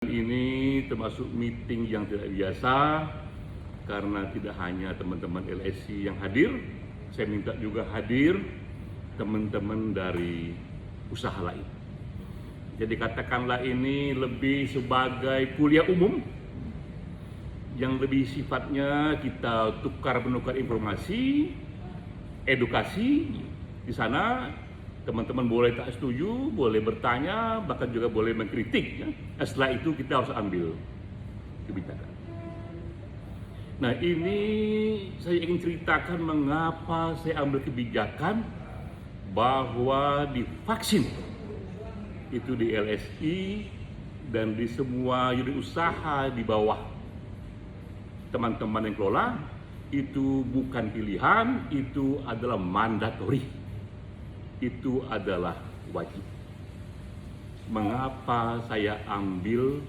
Ini termasuk meeting yang tidak biasa karena tidak hanya teman-teman LSI yang hadir, saya minta juga hadir teman-teman dari usaha lain. Jadi katakanlah ini lebih sebagai kuliah umum yang lebih sifatnya kita tukar-menukar informasi, edukasi. Di sana teman-teman boleh tak setuju, boleh bertanya, bahkan juga boleh mengkritik. Ya. Setelah itu kita harus ambil kebijakan. Nah, ini saya ingin ceritakan mengapa saya ambil kebijakan bahwa di vaksin itu di LSI dan di semua unit usaha di bawah teman-teman yang kelola itu bukan pilihan, itu adalah mandatory. Itu adalah wajib. Mengapa saya ambil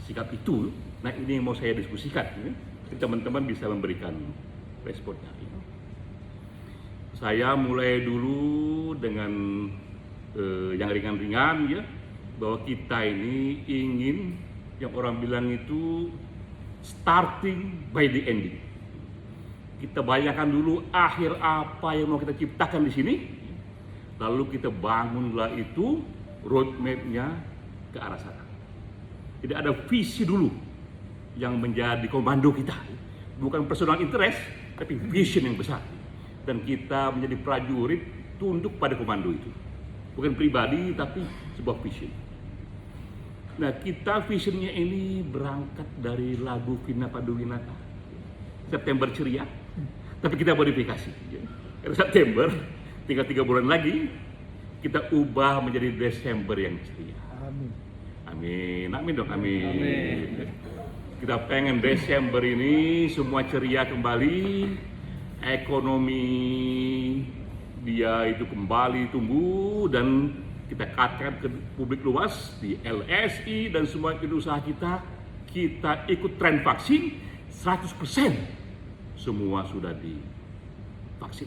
sikap itu? Nah, ini yang mau saya diskusikan. Ya. Teman-teman bisa memberikan responnya. Saya mulai dulu dengan yang ringan-ringan, ya, bahwa kita ini ingin yang orang bilang itu starting by the ending. Kita bayangkan dulu akhir apa yang mau kita ciptakan di sini. Lalu kita bangunlah itu roadmap-nya ke arah sana. Jadi ada visi dulu yang menjadi komando kita. Bukan personal interest, tapi vision yang besar. Dan kita menjadi prajurit tunduk pada komando itu. Bukan pribadi, tapi sebuah vision. Nah, kita visionnya ini berangkat dari lagu Vina Panduwinata, September Ceria. Tapi kita modifikasi. Karena September tinggal 3 bulan lagi, kita ubah menjadi Desember yang ceria. Amin. Amin, amin dong, amin. Amin. Kita pengen Desember ini semua ceria kembali, ekonomi dia itu kembali tumbuh, dan kita katakan ke publik luas di LSI dan semua usaha kita ikut tren vaksin 100%. Semua sudah divaksin.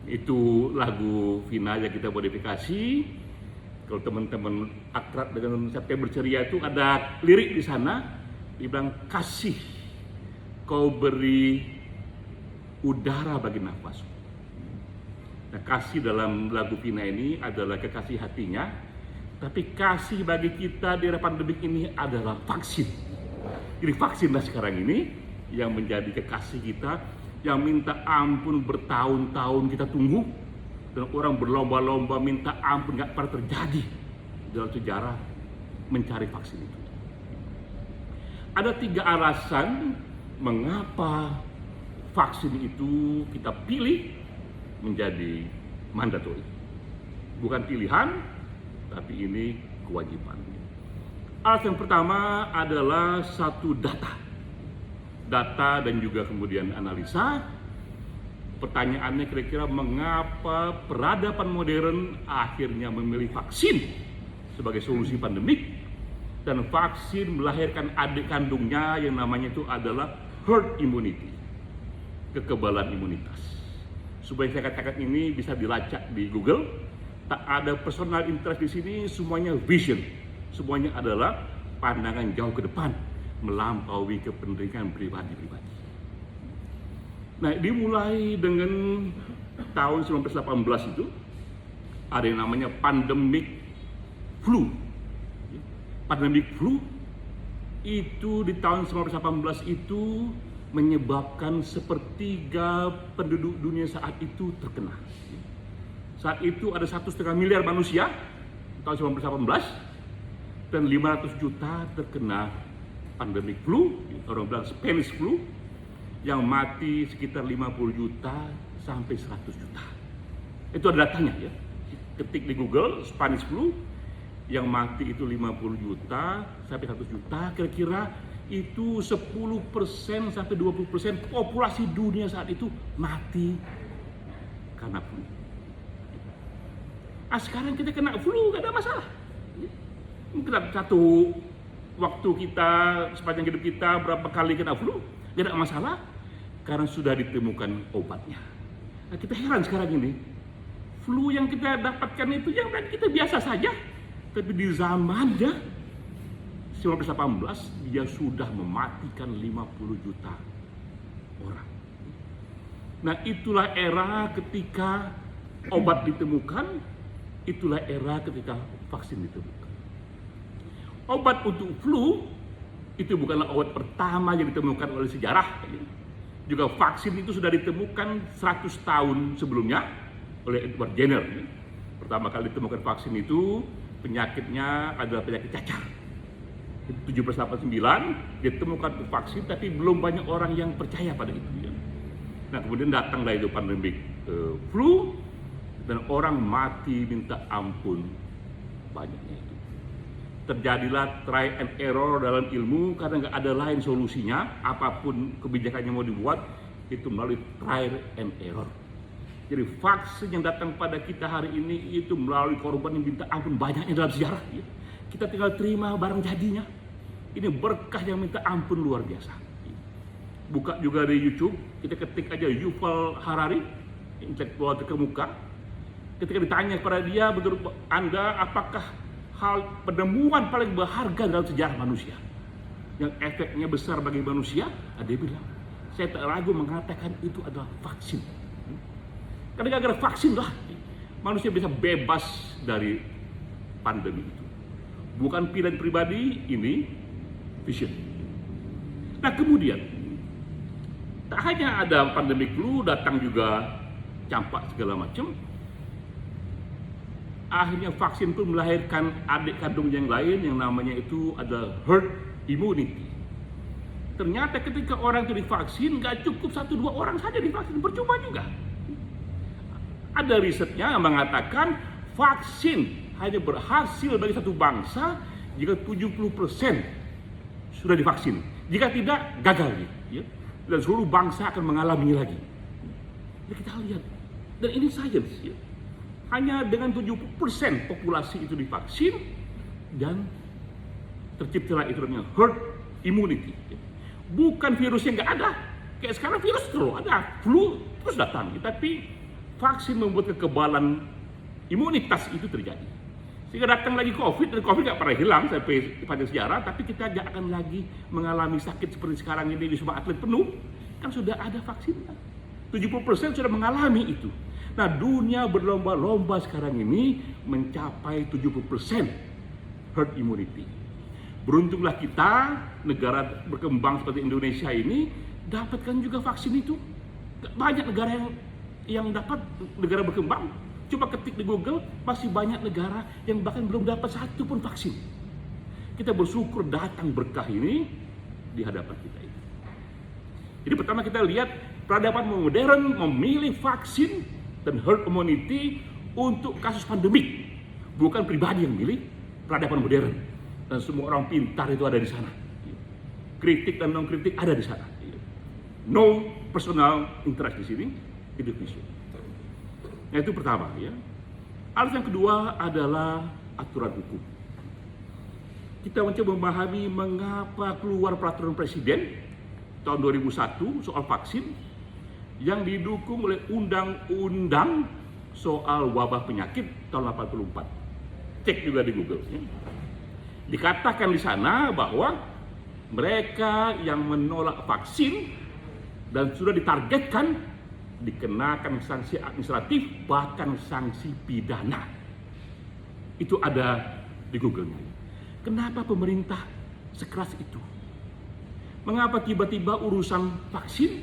Itu lagu Vina yang kita modifikasi. Kalau teman-teman akrab dengan September Ceria itu ada lirik di sana, dibilang kasih kau beri udara bagi nafasku. Nah, kasih dalam lagu Vina ini adalah kekasih hatinya, tapi kasih bagi kita di era pandemik ini adalah vaksin. Jadi vaksinlah sekarang ini yang menjadi kekasih kita, yang minta ampun bertahun-tahun kita tunggu, dan orang berlomba-lomba minta ampun nggak pernah terjadi dalam sejarah mencari vaksin itu. Ada 3 alasan mengapa vaksin itu kita pilih menjadi mandatori. Bukan pilihan, tapi ini kewajiban. Alasan pertama adalah satu data dan juga kemudian analisa. Pertanyaannya kira-kira mengapa peradaban modern akhirnya memilih vaksin sebagai solusi pandemik, dan vaksin melahirkan adik kandungnya yang namanya itu adalah herd immunity, kekebalan imunitas. Supaya saya katakan ini bisa dilacak di Google, tak ada personal interest di sini, semuanya vision, semuanya adalah pandangan jauh ke depan, melampaui kepentingan pribadi-pribadi. Nah, dimulai dengan tahun 1918 itu ada yang namanya pandemic flu. Pandemic flu itu di tahun 1918 itu menyebabkan sepertiga penduduk dunia saat itu terkena. Saat itu ada 1,5 miliar manusia tahun 1918 dan 500 juta terkena pandemic flu, orang bilang Spanish flu, yang mati sekitar 50 juta sampai 100 juta. Itu ada datanya, ya. Ketik di Google Spanish flu, yang mati itu 50 juta sampai 100 juta, kira-kira itu 10% sampai 20% populasi dunia saat itu mati karena flu. Sekarang kita kena flu gak ada masalah. Mungkin satu waktu kita sepanjang hidup kita berapa kali kena flu, tidak masalah karena sudah ditemukan obatnya. Nah, kita heran sekarang ini, flu yang kita dapatkan itu yang kita biasa saja, tapi di zamannya 1918 dia sudah mematikan 50 juta orang. Nah, itulah era ketika obat ditemukan, itulah era ketika vaksin ditemukan. Obat untuk flu itu bukanlah obat pertama yang ditemukan oleh sejarah. Juga vaksin itu sudah ditemukan 100 tahun sebelumnya oleh Edward Jenner. Pertama kali ditemukan vaksin itu penyakitnya adalah penyakit cacar. 1789 ditemukan vaksin, tapi belum banyak orang yang percaya pada itu. Nah, kemudian datanglah itu pandemik flu dan orang mati minta ampun banyaknya itu. Terjadilah try and error dalam ilmu karena nggak ada lain solusinya. Apapun kebijakannya mau dibuat itu melalui try and error. Jadi vaksin yang datang pada kita hari ini itu melalui korban yang minta ampun banyaknya dalam sejarah. Kita tinggal terima barang jadinya. Ini berkah yang minta ampun luar biasa. Buka juga di YouTube, kita ketik aja Yuval Harari, intelektual terkemuka. Ketika ditanya kepada dia, menurut Anda apakah hal penemuan paling berharga dalam sejarah manusia yang efeknya besar bagi manusia? Dia bilang, saya tak ragu mengatakan itu adalah vaksin. Karena gara-gara vaksin lah manusia bisa bebas dari pandemi itu. Bukan pilihan pribadi, ini vision. Nah, kemudian tak hanya ada pandemi flu, datang juga campak segala macam. Akhirnya vaksin pun melahirkan adik kandung yang lain yang namanya itu adalah herd immunity. Ternyata ketika orang itu divaksin, nggak cukup 1-2 orang saja divaksin, percuma juga. Ada risetnya yang mengatakan vaksin hanya berhasil bagi satu bangsa jika 70% sudah divaksin. Jika tidak, gagal. Dan seluruh bangsa akan mengalami lagi. Jadi kita lihat, dan ini sains. Hanya dengan 70% populasi itu divaksin dan terciptalah itu namanya herd immunity. Bukan virusnya nggak ada. Kayak sekarang virus terus ada, flu terus datang. Tapi vaksin membuat kekebalan imunitas itu terjadi. Sehingga datang lagi COVID, dan COVID nggak pernah hilang sampai pada sejarah, tapi kita nggak akan lagi mengalami sakit seperti sekarang ini di semua atlet penuh, kan sudah ada vaksinnya. 70% sudah mengalami itu. Nah, dunia berlomba-lomba sekarang ini mencapai 70% herd immunity. Beruntunglah kita, negara berkembang seperti Indonesia ini, dapatkan juga vaksin itu. Banyak negara yang dapat, negara berkembang. Coba ketik di Google, masih banyak negara yang bahkan belum dapat satu pun vaksin. Kita bersyukur datang berkah ini di hadapan kita ini. Jadi pertama kita lihat peradaban modern memilih vaksin dan herd immunity untuk kasus pandemik. Bukan pribadi yang milih, peradaban modern. Dan semua orang pintar itu ada di sana. Kritik dan non kritik ada di sana. No personal interest di sini, itu vision. Nah, itu pertama ya. Alasan kedua adalah aturan hukum. Kita mencoba memahami mengapa keluar peraturan presiden tahun 2001 soal vaksin yang didukung oleh undang-undang soal wabah penyakit tahun 84. Cek juga di Google ya. Dikatakan di sana bahwa mereka yang menolak vaksin dan sudah ditargetkan dikenakan sanksi administratif, bahkan sanksi pidana. Itu ada di Google. Kenapa pemerintah sekeras itu? Mengapa tiba-tiba urusan vaksin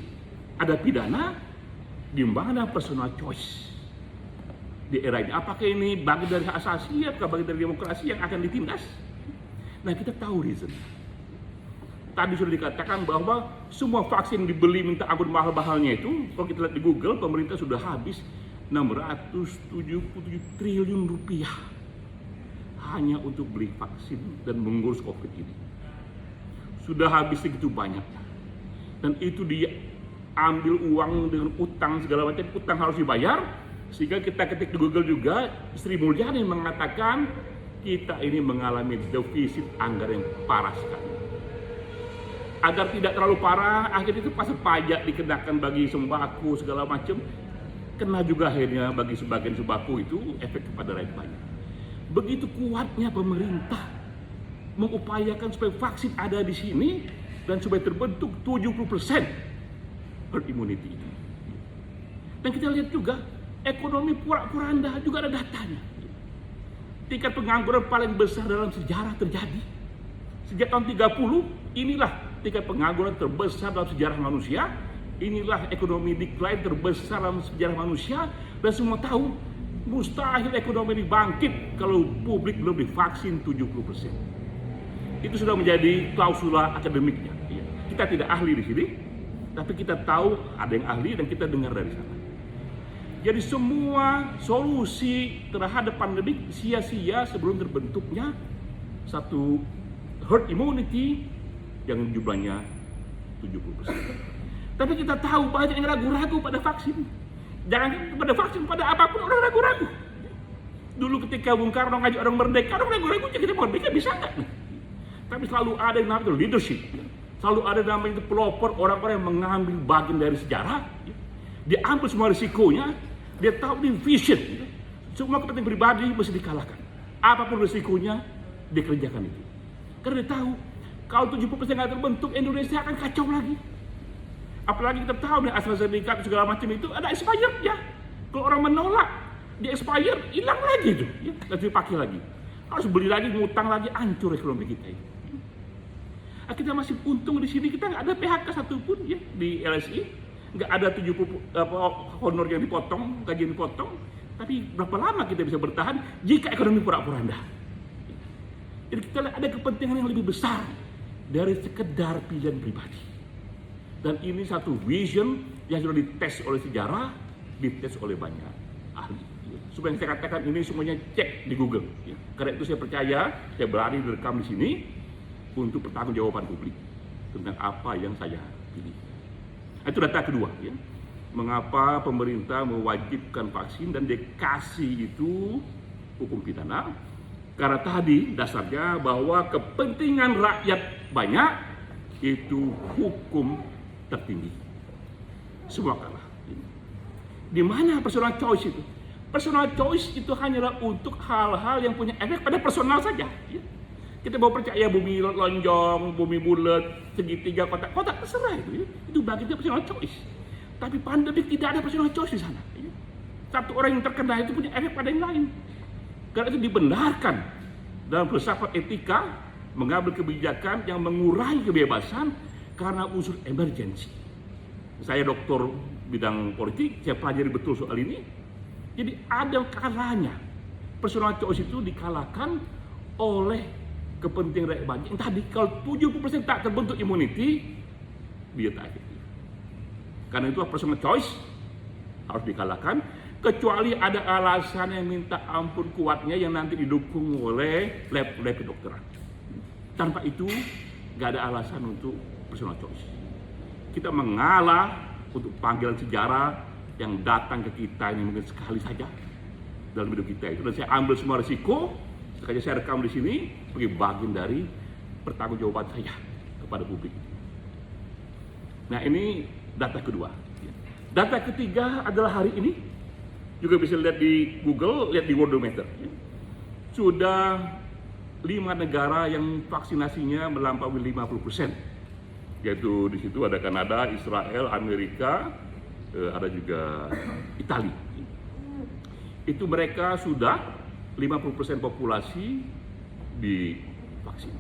ada pidana, di mana personal choice di era ini? Apakah ini bagian dari hak asasi atau bagian dari demokrasi yang akan ditindas? Nah, kita tahu reason. Tadi sudah dikatakan bahwa semua vaksin dibeli minta ampun mahal-mahalnya itu, kalau kita lihat di Google, pemerintah sudah habis 677 triliun rupiah hanya untuk beli vaksin dan mengurus COVID ini. Sudah habis segitu banyak. Dan itu dia ambil uang dengan utang segala macam, utang harus dibayar. Sehingga kita ketik di Google juga, Sri Mulyani mengatakan kita ini mengalami defisit anggaran yang parah sekali. Agar tidak terlalu parah, akhirnya itu pasal pajak dikenakan bagi sembako segala macam, kena juga akhirnya bagi sebagian sembako itu efek kepada rakyat banyak. Begitu kuatnya pemerintah mengupayakan supaya vaksin ada di sini dan supaya terbentuk 70% herd immunity. Dan kita lihat juga ekonomi porak-poranda juga ada datanya. Tingkat pengangguran paling besar dalam sejarah terjadi. Sejak tahun 30, inilah tingkat pengangguran terbesar dalam sejarah manusia. Inilah ekonomi decline terbesar dalam sejarah manusia. Dan semua tahu, mustahil ekonomi ini bangkit kalau publik belum divaksin 70%. Itu sudah menjadi klausula akademiknya. Kita tidak ahli di sini, tapi kita tahu ada yang ahli dan kita dengar dari sana. Jadi semua solusi terhadap pandemi sia-sia sebelum terbentuknya satu herd immunity yang jumlahnya 70%. Tapi kita tahu banyak yang ragu-ragu pada vaksin. Jangan pada vaksin, pada apapun orang ragu-ragu. Dulu ketika Bung Karno ngajak orang merdeka, orang ragu-ragu kita merdeka bisa nggak? Tapi selalu ada yang namanya leadership. Selalu ada namanya pelopor, orang-orang yang mengambil bagian dari sejarah. Dia ambil semua risikonya. Dia tahu ini vision. Semua kepentingan pribadi mesti dikalahkan. Apapun risikonya, dia kerjakan itu. Karena dia tahu, kalau 70% nggak terbentuk, Indonesia akan kacau lagi. Apalagi kita tahu nih AstraZeneca segala macam itu ada expired ya. Kalau orang menolak, di expired hilang lagi itu, ya, dan dipakai lagi. Harus beli lagi, ngutang lagi, hancur ekonomi kita itu. Nah, kita masih untung di sini, kita nggak ada PHK satupun ya di LSI. Nggak ada 70 honor yang dipotong, gaji dipotong. Tapi berapa lama kita bisa bertahan jika ekonomi porak-poranda? Jadi kita lihat ada kepentingan yang lebih besar dari sekedar pilihan pribadi. Dan ini satu vision yang sudah dites oleh sejarah, dites oleh banyak ahli. Supaya saya katakan ini semuanya cek di Google. Karena itu saya percaya, saya berani direkam di sini untuk pertanggungjawaban publik tentang apa yang saya pilih. Itu data kedua, ya. Mengapa pemerintah mewajibkan vaksin dan dikasih itu hukum pidana? Karena tadi dasarnya bahwa kepentingan rakyat banyak itu hukum tertinggi. Semua kalah. Di mana personal choice itu? Personal choice itu hanyalah untuk hal-hal yang punya efek pada personal saja. Ya. Kita mau percaya bumi lonjong, bumi bulat, segitiga, kotak-kotak, terserah itu. Ya. Itu bagi kita personal choice. Tapi pandemi tidak ada personal choice di sana. Ya. Satu orang yang terkena itu punya efek pada yang lain. Karena itu dibenarkan dalam filsafat etika mengambil kebijakan yang mengurangi kebebasan karena unsur emergensi. Saya doktor bidang politik, saya pelajari betul soal ini. Jadi ada kalanya personal choice itu dikalahkan oleh kepentingan rakyat banyak. Yang tadi kalau 70% tak terbentuk immunity, dia tak efektif. Karena itu personal choice harus dikalahkan, kecuali ada alasan yang minta ampun kuatnya yang nanti didukung oleh lab kedokteran. Tanpa itu, nggak ada alasan untuk personal choice. Kita mengalah untuk panggilan sejarah yang datang ke kita ini mungkin sekali saja dalam hidup kita itu. Dan saya ambil semua risiko. Makanya saya rekam di sini sebagai bagian dari pertanggungjawaban saya kepada publik. Nah, ini data kedua. Data ketiga adalah hari ini, juga bisa lihat di Google, lihat di Worldometer. Sudah 5 negara yang vaksinasinya melampaui 50%. Yaitu di situ ada Kanada, Israel, Amerika, ada juga Italia. Itu mereka sudah 50% populasi divaksin.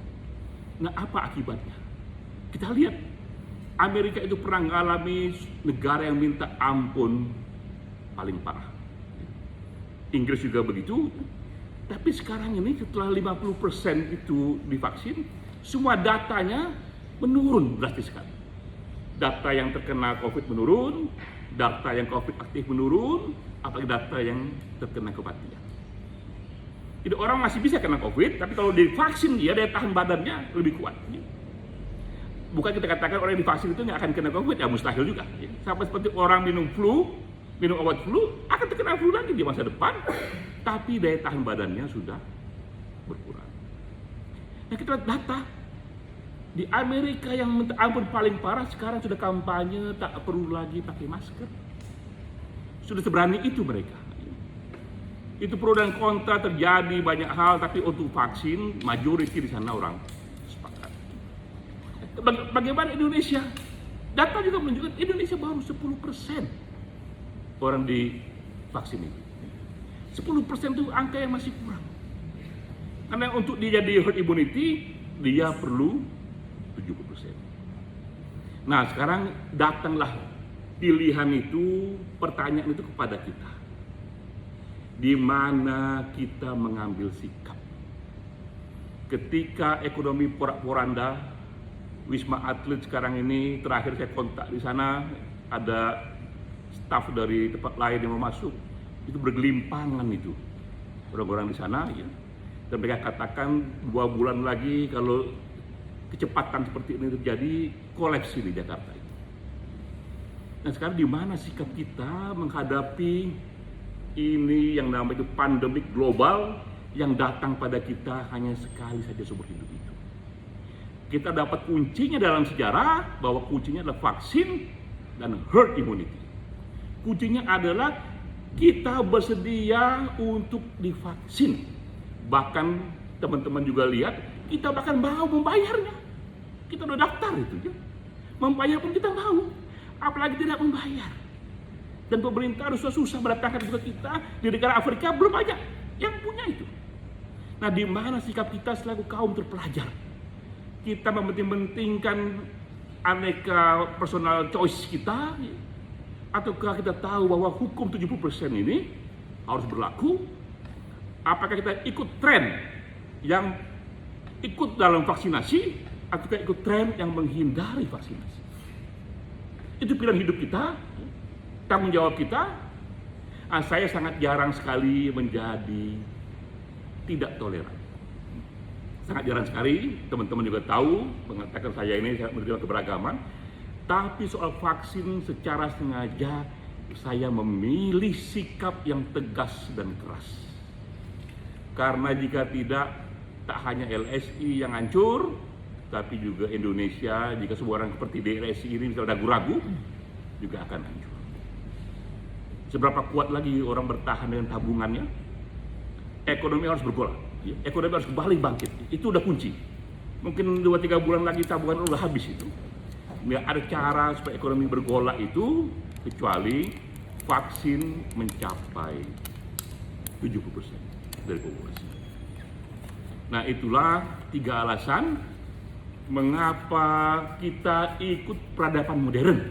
Nah, apa akibatnya? Kita lihat, Amerika itu pernah mengalami negara yang minta ampun paling parah. Inggris juga begitu. Tapi sekarang ini setelah 50% itu divaksin, semua datanya menurun drastis sekali. Data yang terkena COVID menurun, data yang COVID aktif menurun, apalagi data yang terkena kematian. Jadi orang masih bisa kena COVID, tapi kalau divaksin dia daya tahan badannya lebih kuat. Bukan kita katakan orang yang divaksin itu nggak akan kena COVID, ya mustahil juga. Sama seperti orang minum obat flu, akan terkena flu lagi di masa depan, tapi daya tahan badannya sudah berkurang. Nah, kita lihat data di Amerika yang minta ampun paling parah sekarang sudah kampanye tak perlu lagi pakai masker. Sudah seberani itu mereka. Itu pro dan kontra terjadi banyak hal, tapi untuk vaksin, majority di sana orang sepakat. Bagaimana Indonesia? Data juga menunjukkan Indonesia baru 10% orang divaksin itu. 10% itu angka yang masih kurang. Karena untuk dia jadi herd immunity, dia perlu 70%. Nah sekarang datanglah pilihan itu, pertanyaan itu kepada kita. Di mana kita mengambil sikap? Ketika ekonomi porak-poranda, Wisma Atlet sekarang ini, terakhir saya kontak di sana, ada staf dari tempat lain yang mau masuk, itu bergelimpangan itu orang-orang di sana, ya. Dan mereka katakan 2 bulan lagi kalau kecepatan seperti ini terjadi, kolaps di Jakarta itu. Nah sekarang di mana sikap kita menghadapi ini yang namanya pandemik global yang datang pada kita hanya sekali saja seumur hidup itu. Kita dapat kuncinya dalam sejarah bahwa kuncinya adalah vaksin dan herd immunity. Kuncinya adalah kita bersedia untuk divaksin. Bahkan teman-teman juga lihat, kita bahkan mau membayarnya. Kita udah daftar itu ya. Membayar pun kita mau, apalagi tidak membayar. Dan pemerintah harus susah mendatangkan juga kita di negara Afrika belum banyak yang punya itu. Nah, di mana sikap kita selaku kaum terpelajar? Kita mementing-mentingkan aneka personal choice kita, ataukah kita tahu bahwa hukum 70% ini harus berlaku? Apakah kita ikut tren yang ikut dalam vaksinasi, ataukah ikut tren yang menghindari vaksinasi? Itu pilihan hidup kita. Tanggung jawab kita. Saya sangat jarang sekali menjadi tidak toleran. Sangat jarang sekali, teman-teman juga tahu, mengatakan saya ini sangat menerima keberagaman. Tapi soal vaksin secara sengaja saya memilih sikap yang tegas dan keras. Karena jika tidak, tak hanya LSI yang hancur, tapi juga Indonesia, jika semua orang seperti DLSI ini misalnya ragu-ragu, juga akan hancur. Seberapa kuat lagi orang bertahan dengan tabungannya? Ekonomi harus bergolak, ekonomi harus kembali bangkit. Itu udah kunci. Mungkin 2-3 bulan lagi tabungan udah habis itu. Nggak ada cara supaya ekonomi bergolak itu kecuali vaksin mencapai 70% dari populasi. Nah itulah 3 alasan mengapa kita ikut peradaban modern.